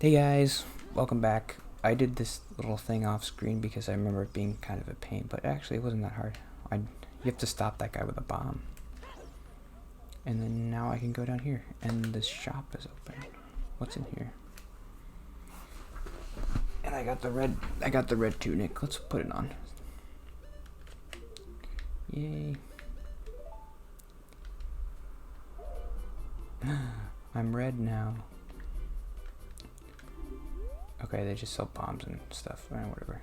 Hey guys, welcome back. I did this little thing off screen because I remember it being kind of a pain, but actually it wasn't that hard. You have to stop that guy with a bomb. And then now I can go down here, and this shop is open. What's in here? And I got the red tunic. Let's put it on. Yay. I'm red now. Okay, they just sell bombs and stuff, whatever.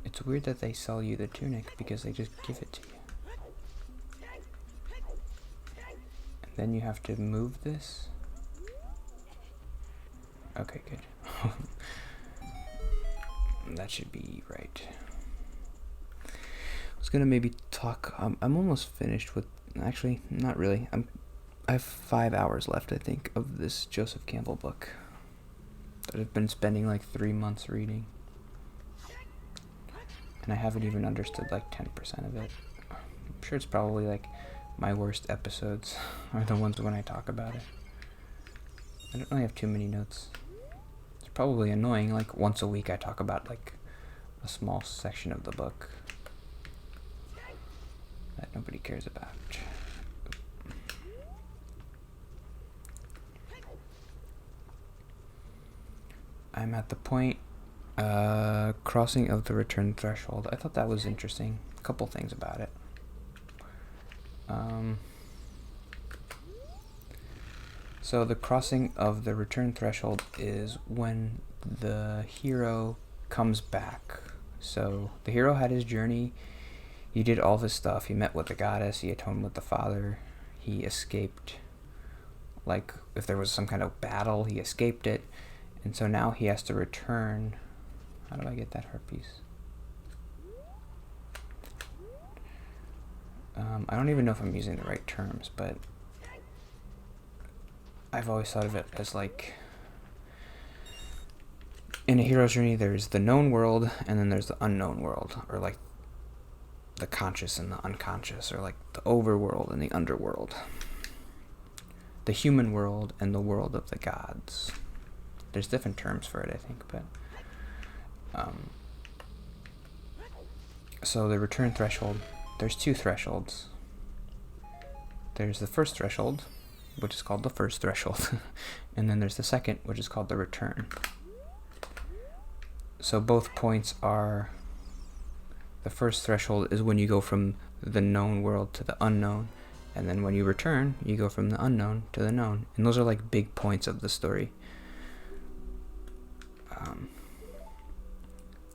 It's weird that they sell you the tunic because they just give it to you. And then you have to move this. Okay, good. That should be right. I was gonna maybe talk. I'm almost finished with. Actually, not really. I have 5 hours left, I think, of this Joseph Campbell book that I've been spending like 3 months reading. And I haven't even understood like 10% of it. I'm sure it's probably like my worst episodes are the ones when I talk about it. I don't really have too many notes. It's probably annoying, like once a week I talk about like a small section of the book that nobody cares about. I'm at the point, crossing of the return threshold. I thought that was interesting. A couple things about it. So the crossing of the return threshold is when the hero comes back. So the hero had his journey. He did all this stuff. He met with the goddess. He atoned with the father. He escaped. Like, if there was some kind of battle, he escaped it. And so now he has to return. How do I get that heart piece? I don't even know if I'm using the right terms, but I've always thought of it as like, in a hero's journey, there's the known world, and then there's the unknown world, or like the conscious and the unconscious, or like the overworld and the underworld. The human world and the world of the gods. There's different terms for it, I think, but so the return threshold, there's 2 thresholds. There's the first threshold, which is called the first threshold, and then there's the second, which is called the return. So both points are, the first threshold is when you go from the known world to the unknown, and then when you return, you go from the unknown to the known, and those are like big points of the story.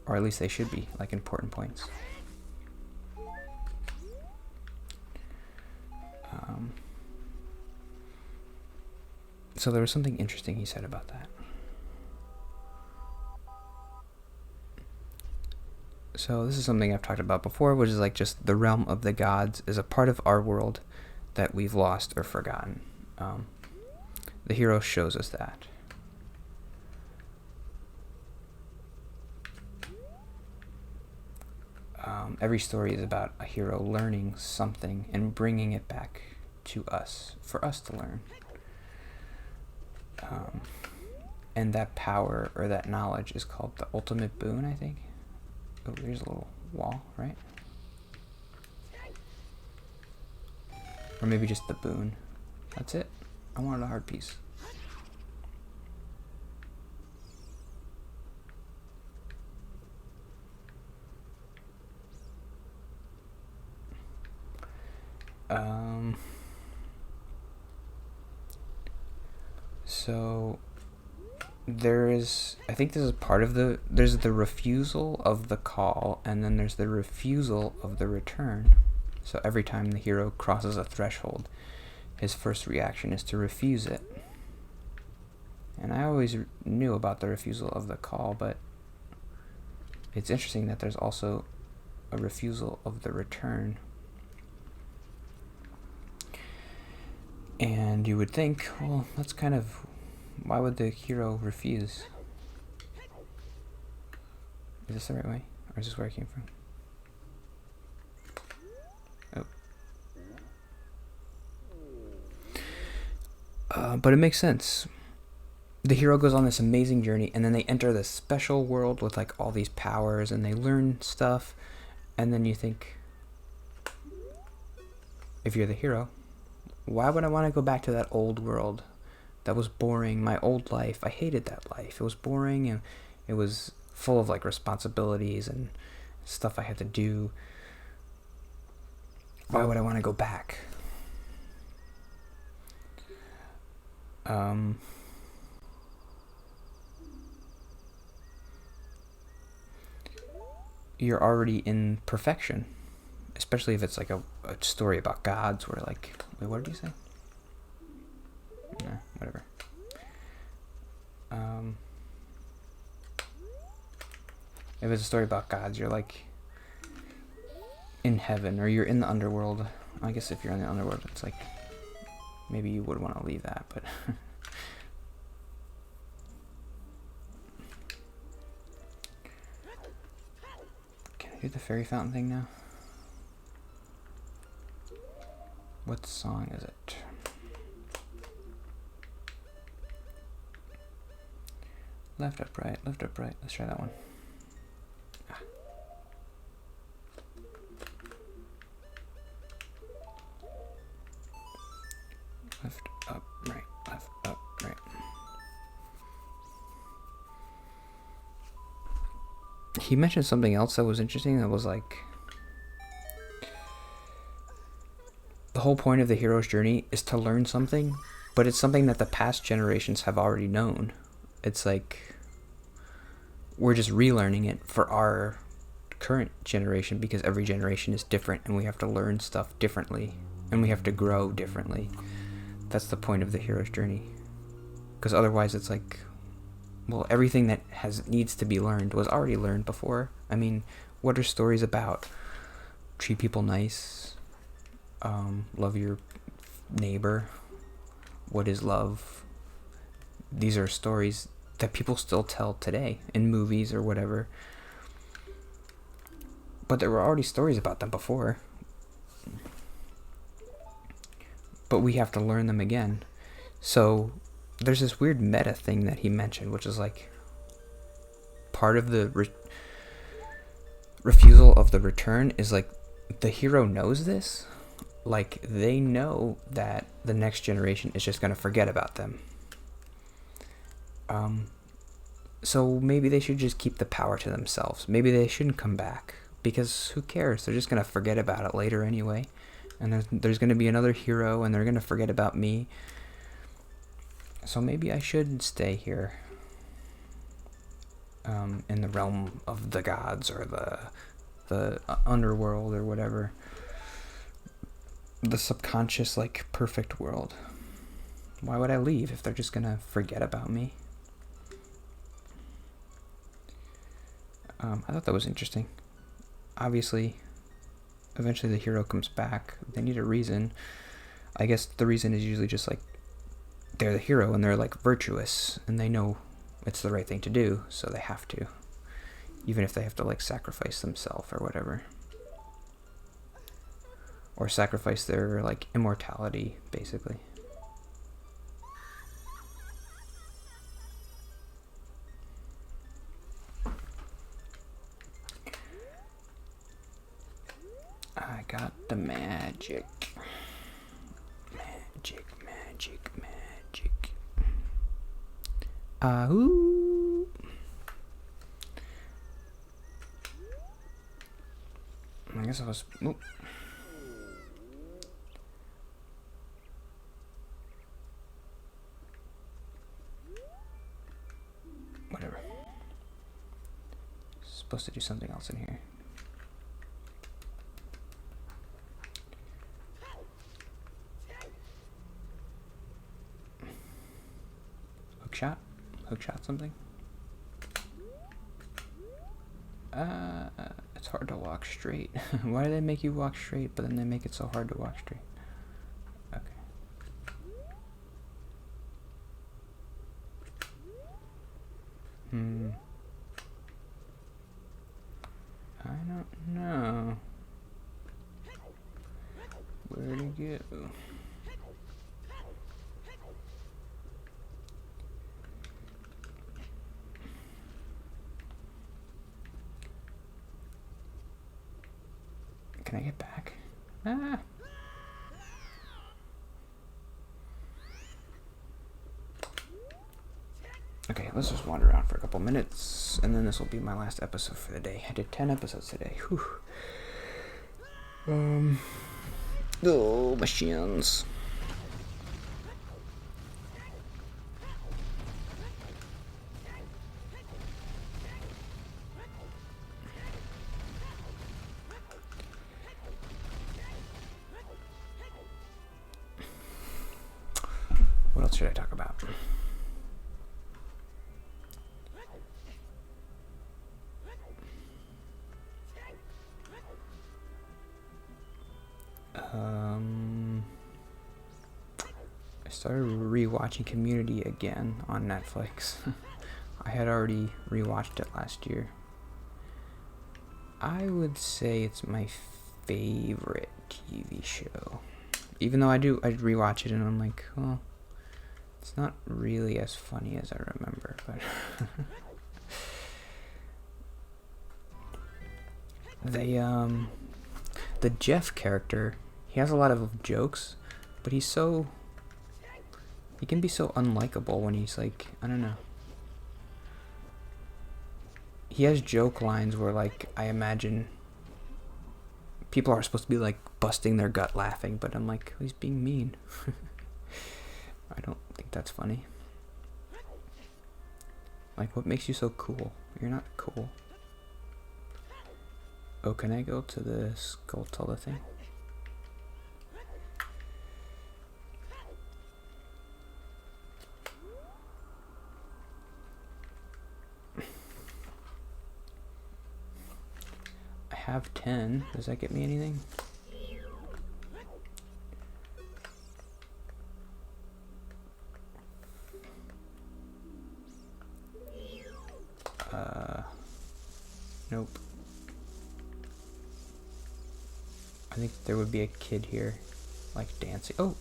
Or at least they should be, like, important points. So there was something interesting he said about that. So this is something I've talked about before, which is like just the realm of the gods is a part of our world that we've lost or forgotten. The hero shows us that. Every story is about a hero learning something and bringing it back to us, for us to learn. And that power or that knowledge is called the ultimate boon, I think. Oh, there's a little wall, right? Or maybe just the boon. That's it. I wanted a heart piece. So there is, I think this is part of there's the refusal of the call, and then there's the refusal of the return. So every time the hero crosses a threshold, his first reaction is to refuse it. And I always knew about the refusal of the call, but it's interesting that there's also a refusal of the return. And you would think, well, that's kind of, why would the hero refuse? Is this the right way? Or is this where I came from? Oh. But it makes sense. the hero goes on this amazing journey, and then they enter this special world with like all these powers, and they learn stuff, and then you think, if you're the hero, why would I want to go back to that old world? That was boring. My old life, I hated that life. It was boring, and it was full of like responsibilities and stuff I had to do. Why would I want to go back? You're already in perfection, especially if it's like a story about gods where like, wait, what did you say? Nah, whatever. If it's a story about gods, you're like in heaven, or you're in the underworld. I guess if you're in the underworld, it's like maybe you would want to leave that, but can I do the fairy fountain thing now? What song is it? Left, up, right, left, up, right. Let's try that one. Left, up, right, left, up, right. He mentioned something else that was interesting. That was like, the whole point of the hero's journey is to learn something, but it's something that the past generations have already known. It's like we're just relearning it for our current generation, because every generation is different and we have to learn stuff differently and we have to grow differently. That's the point of the hero's journey, because otherwise it's like, well, everything that needs to be learned was already learned before. I mean, what are stories about? Treat people nice, love your neighbor. What is love? These are stories that people still tell today in movies or whatever, but there were already stories about them before, but we have to learn them again. So there's this weird meta thing that he mentioned, which is like part of the refusal of the return is like the hero knows this, like they know that the next generation is just going to forget about them. So maybe they should just keep the power to themselves. Maybe they shouldn't come back, because who cares? They're just going to forget about it later anyway. And there's going to be another hero, and they're going to forget about me. So maybe I should stay here, in the realm of the gods, or the underworld, or whatever. The subconscious, like, perfect world. Why would I leave if they're just going to forget about me? I thought that was interesting. Obviously, eventually the hero comes back. They need a reason. I guess the reason is usually just like they're the hero and they're like virtuous and they know it's the right thing to do, so they have to, even if they have to like sacrifice themselves or whatever, or sacrifice their like immortality, basically. I got the magic. Magic. Ahoo! I guess I was... Oop. Whatever. Supposed to do something else in here. Hookshot something? It's hard to walk straight. Why do they make you walk straight, but then they make it so hard to walk straight? Okay. I don't know. Where to go? Can I get back? Ah. Okay, let's just wander around for a couple minutes, and then this will be my last episode for the day. I did 10 episodes today. Whew. Oh, machines. What else should I talk about? I started rewatching Community again on Netflix. I had already rewatched it last year. I would say it's my favorite TV show. Even though I'd rewatch it and I'm like, well, it's not really as funny as I remember, but the Jeff character, he has a lot of jokes, but he can be so unlikable when he's like, I don't know. He has joke lines where, like, I imagine people are supposed to be like busting their gut laughing, but I'm like, he's being mean. I don't think that's funny. Like, what makes you so cool? You're not cool. Oh, can I go to the Skulltula thing? I have 10. Does that get me anything? Nope. I think there would be a kid here, like dancing. Oh!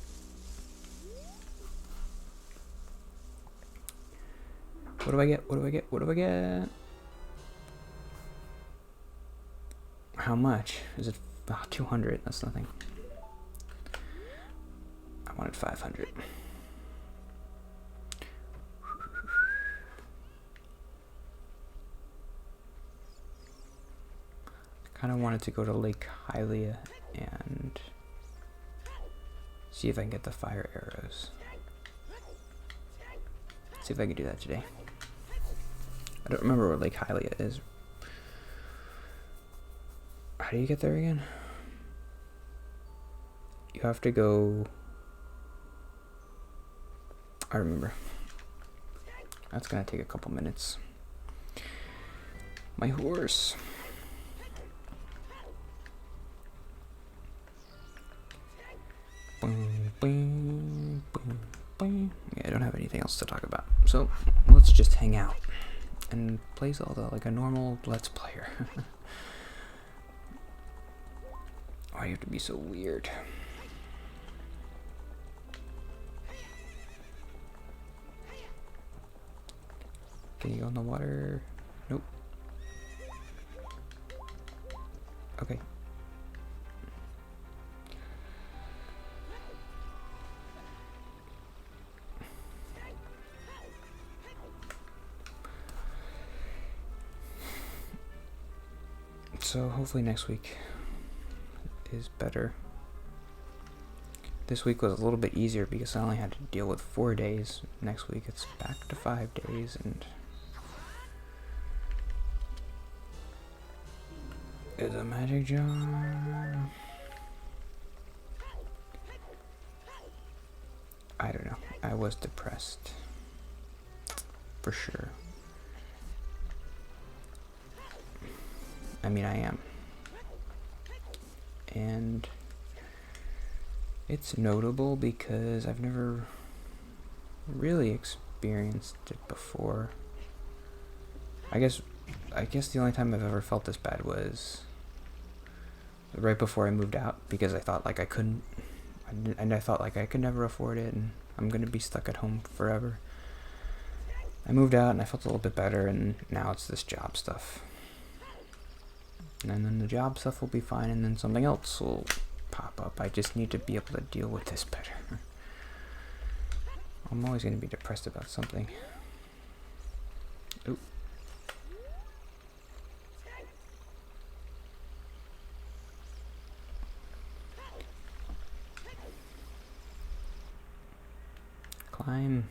What do I get? What do I get? What do I get? How much? Is it 200? That's nothing. I wanted 500. Kind of wanted to go to Lake Hylia and see if I can get the fire arrows. See if I can do that today. I don't remember where Lake Hylia is. How do you get there again? You have to go... I remember. That's gonna take a couple minutes. My horse. Yeah, I don't have anything else to talk about, so let's just hang out and play Zelda like a normal Let's Player. Why do you have to be so weird? Can you go in the water? Nope. Okay. So hopefully next week is better. This week was a little bit easier because I only had to deal with 4 days. Next week it's back to 5 days, and it's a magic jar. I don't know. I was depressed. For sure. I mean, I am. And it's notable because I've never really experienced it before. I guess the only time I've ever felt this bad was right before I moved out, because I thought like I couldn't, and I thought like I could never afford it and I'm gonna be stuck at home forever. I moved out and I felt a little bit better, and now it's this job stuff. And then the job stuff will be fine, and then something else will pop up. I just need to be able to deal with this better. I'm always going to be depressed about something. Ooh. Climb.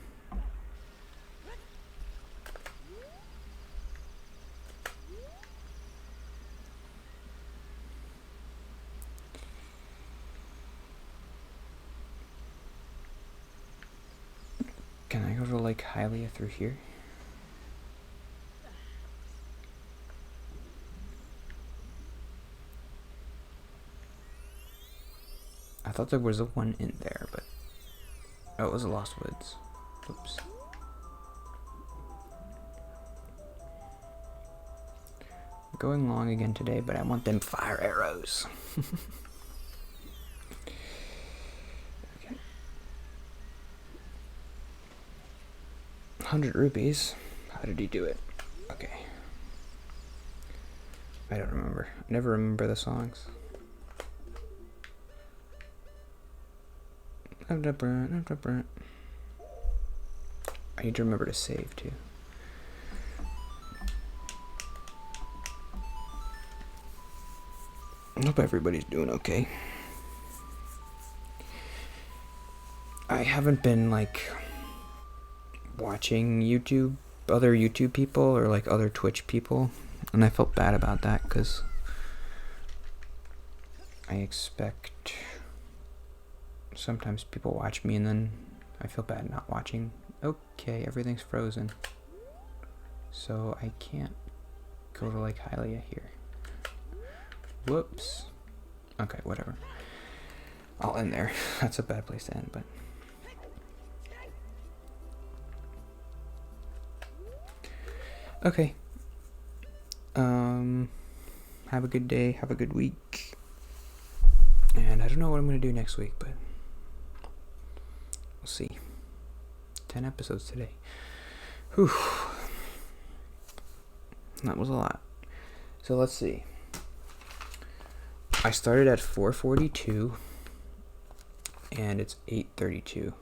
Can I go to Lake Hylia through here? I thought there was a one in there, but oh, it was a Lost Woods. Oops. I'm going long again today, but I want them fire arrows. Okay. 100 rupees. How did he do it? Okay. I don't remember. I never remember the songs. I need to remember to save too. I hope everybody's doing okay. I haven't been like watching other YouTube people or like other Twitch people, and I felt bad about that because I expect sometimes people watch me and then I feel bad not watching. Okay, everything's frozen. So I can't go to Lake Hylia here. Whoops. Okay, whatever. I'll end there. That's a bad place to end, but... Okay. Have a good day, have a good week. And I don't know what I'm going to do next week, but... we'll see. 10 episodes today. Whew. That was a lot. So let's see. I started at 4:42 and it's 8:32.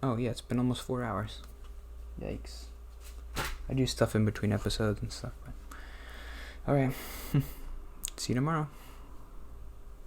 Oh yeah, it's been almost 4 hours. Yikes. I do stuff in between episodes and stuff. But... alright. See you tomorrow.